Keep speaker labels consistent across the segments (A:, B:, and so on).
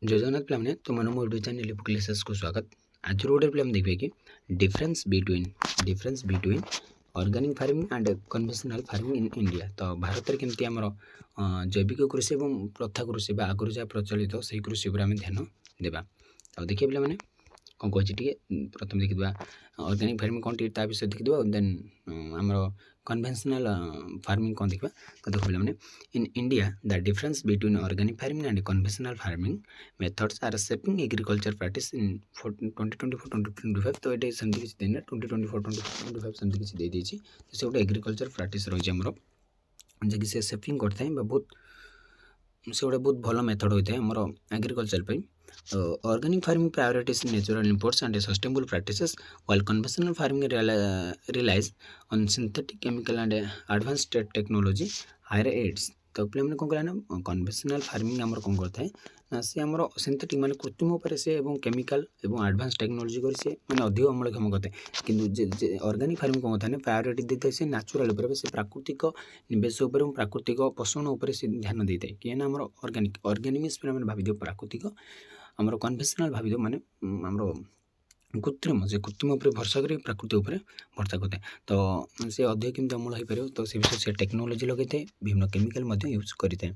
A: जय जगन्नाथ पिलाମାନେ ତୁମର ମୋ ୟୁଟ୍ୟୁବ୍ ଚ୍ୟାନେଲ୍ ପୁକ୍ଲିସେସ୍କୁ ସ୍ୱାଗତ। ଆଜିର ଗୋଟେ ପିଲା ଆମେ ଦେଖିବା କି difference between organic farming and conventional farming in India. ତ ଭାରତରେ କେମିତି ଆମର ଜୈବିକ କୃଷି ଏବଂ ପ୍ରଥା କୃଷି ବା ଆଗରୁ ଯାହା ପ୍ରଚଳିତ ସେହି କୃଷି ଉପରେ ଆମେ ଧ୍ୟାନ ଦେବା। ତ ଦେଖିବା ପିଲାମାନେ କ'ଣ କହୁଛି ଟିକେ ପ୍ରଥମେ ଦେଖିଦେବା ଅର୍ଗାନିକ୍ ଫାର୍ମିଂ କ'ଣ ଟିକେ ତା ବିଷୟରେ ଦେଖିଦେବା। ଦେନ୍ ଆମର କନଭେନ୍ସନାଲ୍ ଫାର୍ମିଂ କ'ଣ ଦେଖିବା। ତ ଦେଖ ପିଲାମାନେ in India the difference between organic farming and conventional farming methods are shaping agriculture practice in 2024-2025। तो ये सेमती किसी देना 2024-2025 सेमती किसी दे दीजिए जैसे गोटे एग्रीकल्चर प्राक्टिस रही है जे कि से सेपिंग करता है बहुत से गोटे बहुत भल मेथड होता है आमर एग्रीकल्चर पे। Organic farming prioritises natural inputs and sustainable practices while conventional farming relies on synthetic chemical and advanced technology higher yields. तो पे मैंने कौन करा कन्वेंशनल फार्मिंग आमर कौन करता है ना सी आमर सिंथेटिक माने कृत्रिम उपर से केमिकल और एडवांस टेक्नोलॉजी कर से माने अधिक अमलक्षम करते कि ऑर्गेनिक फार्मिंग कौन होता है प्रायोरिटी देते से नेचुरल उपर से प्राकृतिक निवेश उपर प्राकृतिक पोषण उपर से ध्यान देते कि ना आमर ऑर्गेनिक मीन्स मैंने भाव प्राकृतिक आमर कन्वेंशनल भाव माने आमर कृत्रिम से कृत्रिम उपर भरसा कर प्रकृति उपर भरसा करते तो से अधिक केमती अमल हो पार तो से विषय से टेक्नोलॉजी लगे विभिन्न केमिकल यूज करें।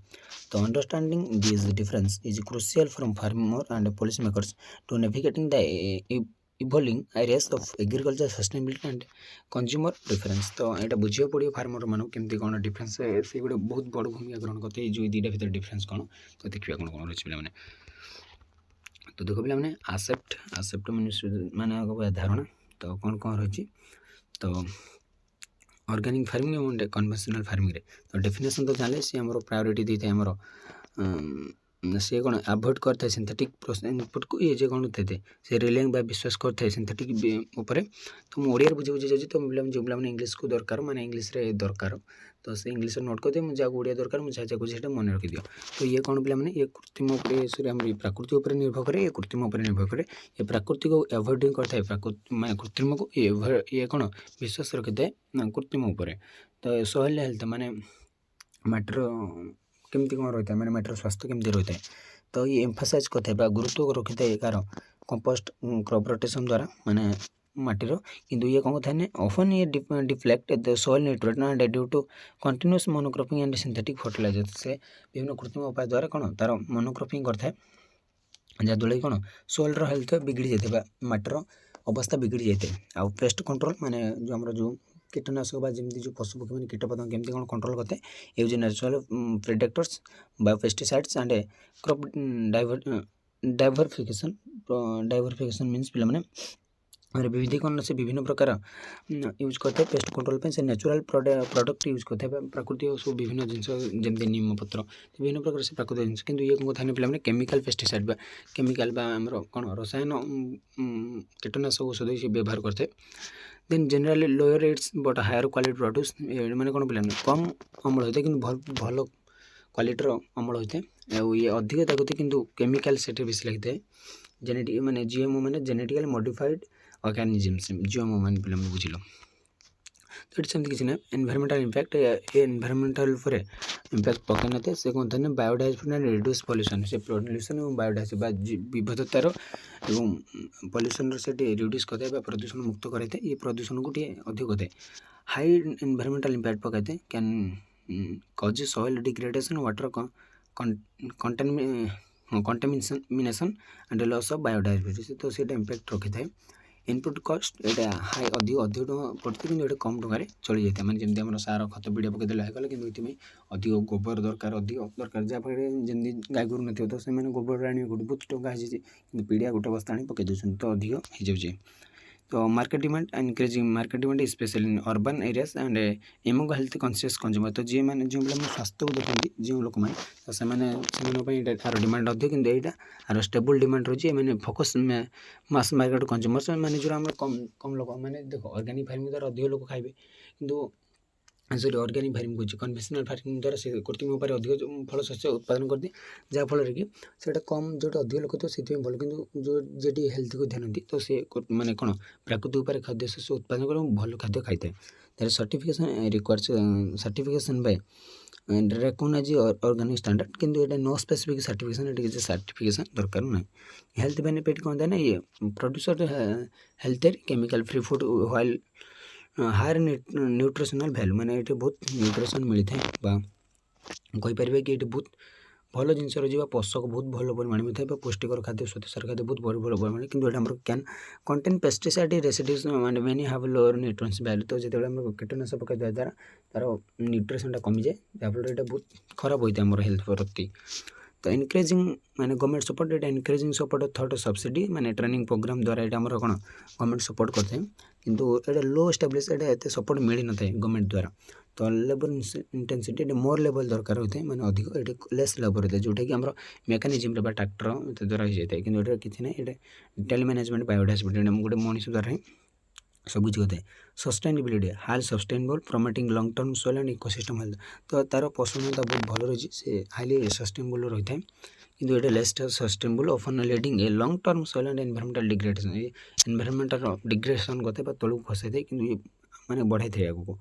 A: तो understanding this difference is crucial from farmer and policy makers to navigating the evolving areas of agriculture sustainability and consumer preference. तो यहाँ बुझे पड़ो फार्मर मान केमती कौन डिफरेंस से गोटे बहुत बड़ भूमिका ग्रहण करते जो दुईटा भर डिफरेंस कौन तो देखिए कौन कौन रही पे। तो देखो पे मैंने आसेप्ट माने धारणा तो कौन कौन रही तो ऑर्गेनिक फार्मिंग और कन्वेंशनल फार्मिंग तो डेफिनेशन तो जाने सी आम प्रायोरिटी देते आमर सी कौन अवॉइड करता है सिंथेटिक इनपुट को ये कौन थे से रिलाइंग विश्वास करता है सिंथेटिक उपर। तो मुझे ओडिया बुझे जाऊँगी तो जो पे इंग्लीश को दरकार माने इंग्लीश दरकार तो से इंग्लीश नोट करदे मुझे ओडिया दरकार मुझे जहाँ मन रखी दियो। तो ये कौन पे ये कृत्रिम प्राकृतिक उपर निर्भर करे ये कृत्रिम उपर निर्भर करे ये प्राकृतिक को एवॉइड करता है माने कृत्रिम को ये कौन विश्वास रखी था कृत्रिम उपर। तो सॉइल हेल्थ माने माटर केमती कौन रही है मैंने माटर स्वास्थ्य केमती रही है तो ये एम्फासाइज करता है गुरुत्व रखी था कार कंपोस्ट क्रॉप रोटेशन द्वारा माने माटीर किंतु ये कौन था ऑफन ये deflect the soil nutrient due to continuous monocropping and synthetic fertiliser से विभिन्न कृत्रिम उपाय द्वारा कौन तार मोनोक्रॉपिंग करता है जहाँद्वारा कौन सॉइल हेल्थ बिगड़ी जाता माटीर अवस्था बिगड़ी जाए। आ पेस्ट कंट्रोल माने जो आम जो कीटनाशक जमी जो पशु पक्षी मैंने कीटपतंग केमती कौन कंट्रोल करते हैं use natural predators biopesticides and crop diversification means पे मैंने विविधीकरण से विभिन्न प्रकार यूज करते हैं पेस्ट कंट्रोल पे से नेचुरल प्रोडक्ट यूज करते हैं प्राकृतिक सब विभिन्न जिनस जमी नीम पत्र विभिन्न प्रकार से प्राकृतिक जिन कि ये कौन था पे केमिकल पेस्टिसाइड केमिकल आमर कौन रसायन कीटनाशक औषध से व्यवहार करते then generally lower rates but higher quality produce मैंने कौन पे कम अमल होता है कि भल क्वालिटीर अमल होता है ये अधिक ताकते कि केमिकल से बेस लगी है जेनेटिक माने जीएमओ माने जेनेटिकली मॉडिफाइड ऑर्गेनिजम्स जीएमओ माने पे बुझल। तो ये सेमती किसी ना एनवायरमेंटल इम्पैक्ट एनवायरमेंटल इम्पैक्ट पकड़ ना से कौन था बायोडाइवर्सिटी एंड रिड्यूस पॉल्यूशन से पॉल्यूशन और बायोडाइवर्सिटी विविधतार एवं पॉल्यूशन से रिड्यूस करते हैं प्रदूषण मुक्त करते हैं ये प्रदूषण को अधिक होता है हाई एनवायरमेंटल इम्पैक्ट पकड़ते can cause soil degradation water contamination and loss of biodiversity. तो से इम्पैक्ट रखी था इनपुट कॉस्ट ये हाई अधिक पड़ती कि ये कम टकर चली जाता है मैंने जमी आम सार खत पिड़ा पकईदेला होगा कि ये अधिक गोबर दरकार अधिक दरकार जहाँफल जमी गाई गोरु न तो से गोबर आने बहुत टंका हो पिड़ा गोटे बस्ता आनी पकई दूसरी तो अधिक हो जाए। तो market demand increasing market demand specially in urban areas and among health conscious consumer. तो जी मैंने जो पे स्वास्थ्य को देखते जो लोक मैंने तो से तार डिमांड अधिक कि यहाँ स्टेबल डिमांड रही मैंने फोकस मास मार्केट कंज्यूमर्स मैंने जो कम लोक मैंने देख ऑर्गेनिक फार्मिंग द्वारा अधिक लोक खाइबे कि सॉरी ऑर्गेनिक फार्मिंग कହୁଛି कन्वेंशनल फार्मिंग द्वारा से कृत्रिम उपाय अधिक फल शस्य उत्पादन करते जहाँफल कि से कम जो अधिक लोक थे से भल कि जो जी हेल्थ को ध्यान दी तो सी मैंने कौन प्राकृतिक उपाय खाद्य शस्य उत्पादन कर भल खाद्य खाई थाए certification requires certification by recognise organic standard किंतु ये नो स्पेसिफिक सर्टिफिकेशन ये किसी सर्टिफिकेशन दरकार ना हेल्थ बेनिफिट कौन था ना ये producer health chemical free food while higher nutritional value माने ये बहुत न्यूट्रिशन मिलता है कहीपर कि ये बहुत भल जिन पोषक बहुत भल परिमाण मिलता है पुष्टिकर खाद्य स्वतसार खाद्य बहुत भल परिमाण कि कैन कंटेन पेस्टिसाइड रेसिड्यूज माने मेनी हाव लोअर न्यूट्रिएंट्स वैल्यू तो जो कीटनाशक पकड़ द्वारा तार न्यूट्रिशन कमी जाए जहाँफल ये बहुत खराब होता है आम हेल्थ प्रति तो इनक्रेजिंग माने गवर्नमेंट सपोर्ट ये इनक्रेजिंग सपोर्ट थर्ड सब्सिडी माने ट्रेनिंग प्रोग्राम द्वारा ये आमर कौन गवर्नमेंट सपोर्ट करते हैं किंतु ये लो एस्टाब्लिश ये सपोर्ट मिल न था गवर्नमेंट द्वारा तो लेबर इंटेंसिटी ये मोर लेवल दरकार होता है मैंने अधिक ये लेस लेबर होता है जोटा कि आम मेकानिजम ट्रैक्टर द्वारा हो जाए कि किसी ना ये टेल मैनेजमेंट बायोडाइवर्सिटी गोटे मनीष द्वारा ही सब किसी होता है sustainability high sustainable promoting long term soil and ecosystem health तो तार पोषणता बहुत भल रही है हाईली सस्टेनेबल रही है किंतु ये less sustainable often leading a long term soil and environmental degradation environmental degradation करते तौक खसाई थे कि मैंने बढ़ाई थे आगे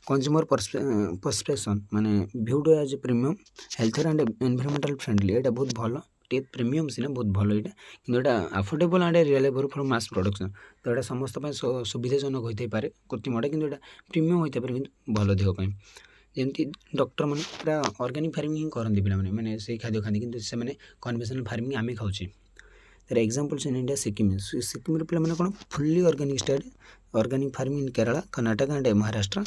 A: कंज्यूमर परस्पेक्शन माने viewed as premium health and environmental friendly ये बहुत भल टे प्रीमियम सीना बहुत भल यहाँ कि affordable and reliable for mass production तो यहाँ समस्त सुविधाजनक होता है कृत्रिम कि प्रीमियम होता है कि भल देहपाई जमी डॉक्टर मैंने पूरा ऑर्गेनिक फार्मिंग करती पे मैंने से खाद्य खाती कि कन्वेंशनल फार्मिंग आम खाऊे तार examples in India Sikkim Sikkim पे मैंने कौन fully organic state organic farming in Kerala Karnataka and Maharashtra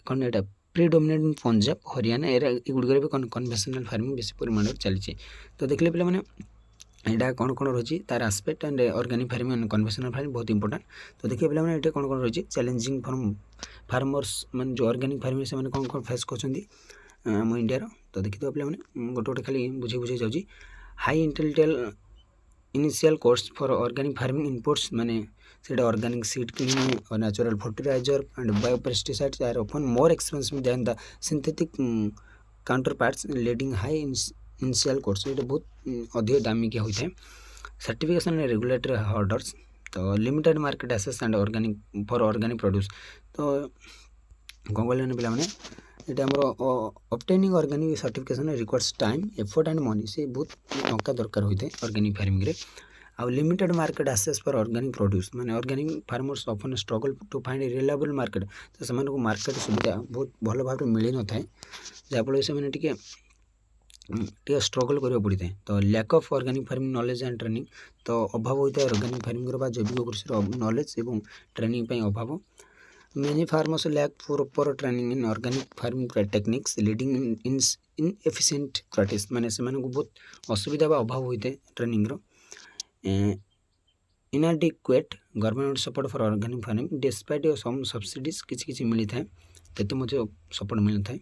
A: कौन यहाँ प्रिडोमिनेट इन पंजाब हरियाणा एगुड़िक भी कन्वेंशनल फार्मिंग बेसी परिमाण चलती तो देखले पे मैंने यहाँ कौन कौन रही तार aspect and organic farming and conventional farming बहुत इंपोर्टेंट तो देखिए पे मैंने ये कौन कौन रही चैलेंजिंग फॉर फार्मर्स मैंने जो ऑर्गेनिक फार्मिंग से कौन कौन फेस कर आम इंडिया तो देखिए पे मैंने गोटे गोटे खाली बुझे बुझे जाऊँगी high intellectual initial costs for organic farming inputs माने सेटा ऑर्गेनिक सीड क्लीनिंग और natural fertiliser and biopesticides are often more expensive than the synthetic counterparts leading high initial costs ये बहुत अधिक दामिकिया होता है सर्टिफिकेशन एंड रेगुलेटरी ऑर्डर्स तो limited market access and organic for organic produce तो कौन कहने पे मैंने ये आम obtaining organic certification requires time effort and money से बहुत टंका दरकार होता है ऑर्गेनिक फार्मिंग रे आउ limited market access for organic produce माने organic farmers often struggle to find reliable market तो से मार्केट सुविधा बहुत भल भाव मिल न था जहाँफल से मैंने टे स्ट्रगल करा पड़ता है तो lack of organic farming knowledge and training तो अभाव होता है ऑर्गेनिक फार्मिंग जैविक कृषि नॉलेज एवं ट्रेनिंग अभाव many farmers lack proper training in organic farming techniques leading in inefficient practice माने से बहुत असुविधा बा अभाव होता है ट्रेनिंग रो inadequate government support for organic farming despite some subsidies किसी मिलता है तेते मुझे सपोर्ट मिलता है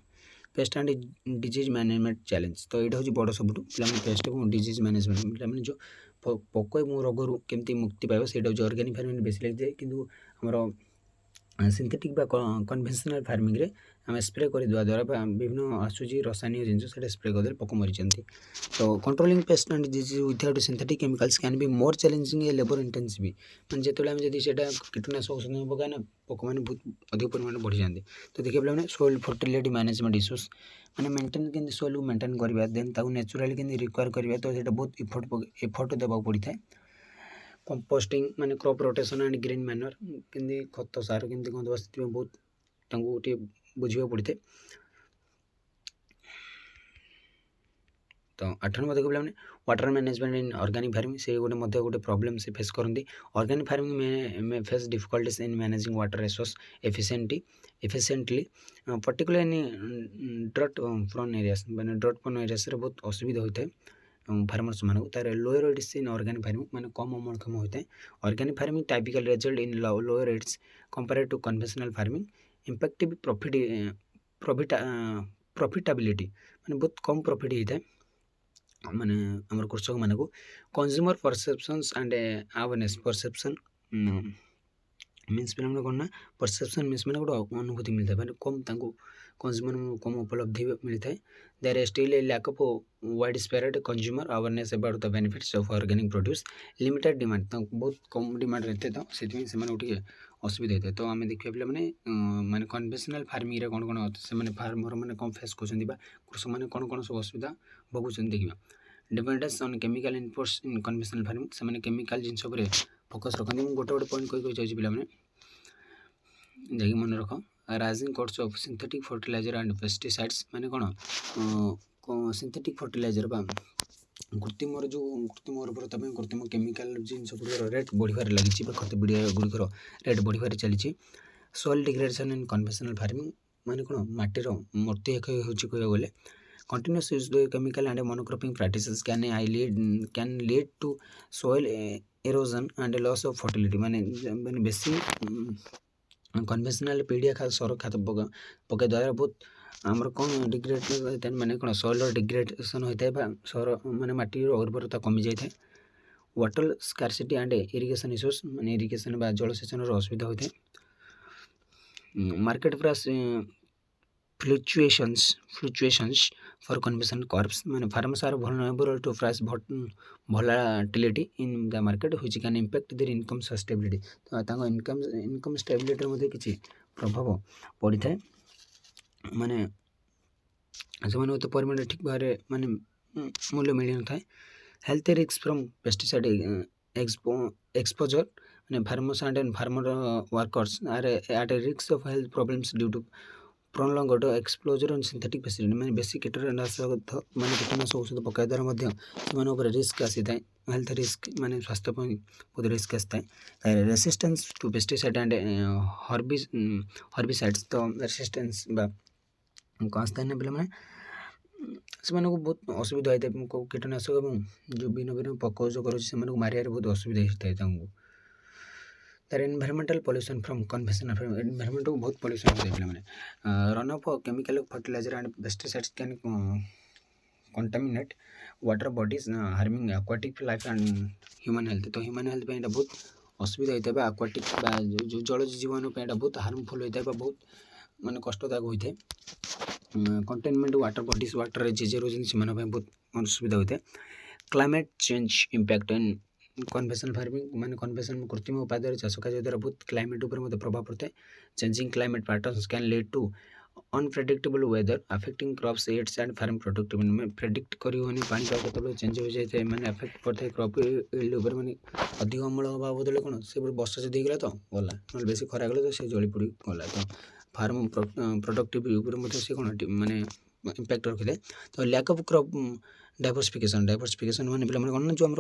A: pest and disease management challenge तो यहाँ हूँ बड़ सब पे पेस्ट और डिजीज मैनेजमेंट पे जो पोक और रोगर केमती मुक्ति पाइब से ऑर्गेनिक फार्मिंग बेसी लगे जाए कि आमर सिंथेटिक कन्वेंशनल फार्मिंग रे आम स्प्रे करदेवा द्वारा विभिन्न आसूची रासायनिक जिनस स्प्रे करदे पोक मरी तो controlling paste and disease without synthetic chemicals can be more challenging a labour intensive मैंने जो आम कीटनाशक औषध पकाए पोक मैंने बहुत अधिक परिमाण बढ़ी जाती तो देखिए पे सोइल फर्टिलिटी मैनेजमेंट इश्यूज मैंने मेंटेन के सोइल को मेंटेन करवा देन नेचुराली के रिक्वायर करवा तो ये बहुत एफर्ट देवाक पड़ता है कंपोस्टिंग माने crop rotation and green manure केमती खत सार केमती कौन देवा बहुत बुझा पड़े तो 8 नंबर देखो पे water management in organic farming से गोटे प्रॉब्लम से फेस करती ऑर्गेनिक फार्मिंग में face difficulties in managing water resource efficiently particular in drought prone areas मैंने ड्रट प्रोन एरियाज बहुत असुविधा होता है फार्मर्स मानक तार lower rates in organic farming मैंने कम अमलक्षम होता है organic farming typical result in lower rates compare to conventional farming impacting profitability मैंने बहुत कम प्रॉफिट होता है माने आमर कृषक मानक consumer perceptions and awareness perception means पे कौन ना परसेप्शन मीन्स मैंने गोटे अनुभूति मिलता है मैंने कम कंज्यूमर कम उपलब्धि मिलता है there is still a lack of widespread consumer awareness about the benefits of organic produce limited demand तो बहुत कम डिमांड रहते तो से असुविधा होता है तो आम देखिए पे मैंने कन्वेन्शनल फार्मिंग कौन कौन से फार्मर मैंने कौन फेस कर कृषक मैंने कौन कौन सब असुविधा भोगुं देखा dependence on chemical inputs in conventional farming से केमिकल जिन फोकस रखते गोटे गोटे पॉइंट कही चाहिए पे देखिए मन रख rising cost of synthetic fertiliser and pesticides माने कौन सिंथेटिक फर्टिलाइजर बा कृत्रिम उर्वरता कृत्रिम केमिकल जिन सब रेट बढ़िबार लगी खत गुड़िकर रेट बढ़िबार चली soil degradation in conventional farming माने कौन माटीर मूर्ति कहूँ गले continuous use the chemical and monocropping practices can lead to soil erosion and loss of fertility माने बेसी कन्वेन्शनल पीडिया खाद सर खाद पकड़ द्वारा बहुत आमर कौन डिग्रेड माने कौन सॉइल डिग्रेडेशन होता है सर माने माटी उर्वरता कमी जाए water scarcity and irrigation issues माने इरिगेशन बा जलसेचन असुविधा होता है market price fluctuations for conventional crops माने farmers are vulnerable to price volatility in the market which can impact their income sustainability तो इनकम स्टेबिलिटी मध्ये किछि प्रभाव पड़ी थाए माने से तो परिमाण ठीक भाव माने मूल्य मिल न थाए health risk from pesticide exposure माने farmers and farmer workers are at risk of health problems due to prolonged exposure on synthetic pesticide माने बेसी कीटनाशक माने कीटनाशक औषध पकाय द्वारा रिस्क आसी थाए हेल्थ रिस्क माने स्वास्थ्य बहुत रिस्क आसी थाए resistance to pesticide and herbicides तो रेसिस्टेंस बा कौन आसता है पे से बहुत असुविधा होता है कीटनाशक जो भिन्न पक जो कर मारे बहुत असुविधा होता है तार environmental pollution from conventional farming environment को बहुत पॉल्यूशन होता है पे run off chemical fertiliser and pesticides can contaminate water bodies harming aquatic life and human health तो ह्यूमन हेल्थ पे बहुत असुविधा होता है एक्वाटिक जो जल जीवन पे बहुत हार्मफुल होता है बहुत माने कष्टदायक होता है कंटेनमेंट वाटर बॉडीज वाटर जे रोज से बहुत असुविधा होता है क्लाइमेट चेंज इंपैक्ट इन कन्वेंशनल फार्मिंग माने कन्वेंशनल कृत्रिम उपाय द्वारा चाष कार्य द्वारा बहुत क्लाइमेट उपर प्रभाव पड़ता है changing climate patterns can lead to unpredictable weather affecting crops yields and farm productivity में प्रेडिक्ट करें पानीपाग केतबे चेंज हो जाए मैंने अफेक्ट पड़ता है क्रॉप इल्ड उपर माने अधिक अमल हवा बदले कौन से वर्षा जब गला तो गला ना बेसी खरा गला तो से जली पड़ी गला तो फार्म प्रोडक्टिविटी से कौन माने इंपैक्ट रखी है तो लैक ऑफ क्रॉप डाइवर्सिफिकेशन माने पे कौन ना जो आम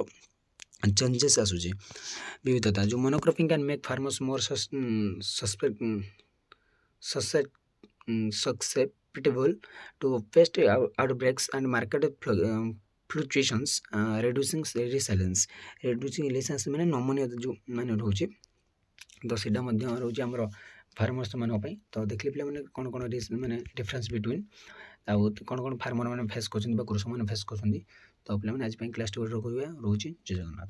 A: चेंजेस आसूचे विविधता जो monocropping can make farmers more susceptible to pest outbreaks and market fluctuations reducing resilience माने नमनीय जो माने रोचे तो सीधा मध्य रोचे हमरो फार्मर्स माने तो देखले पे माने कोन कोन माने डिफरेंस बिटवीन आउ कोन कोन फार्मर माने फेस करछन बा कृषक माने फेस करछन तो पे माने आज पे क्लास 2 रो करिया रोचे जय जगन्नाथ।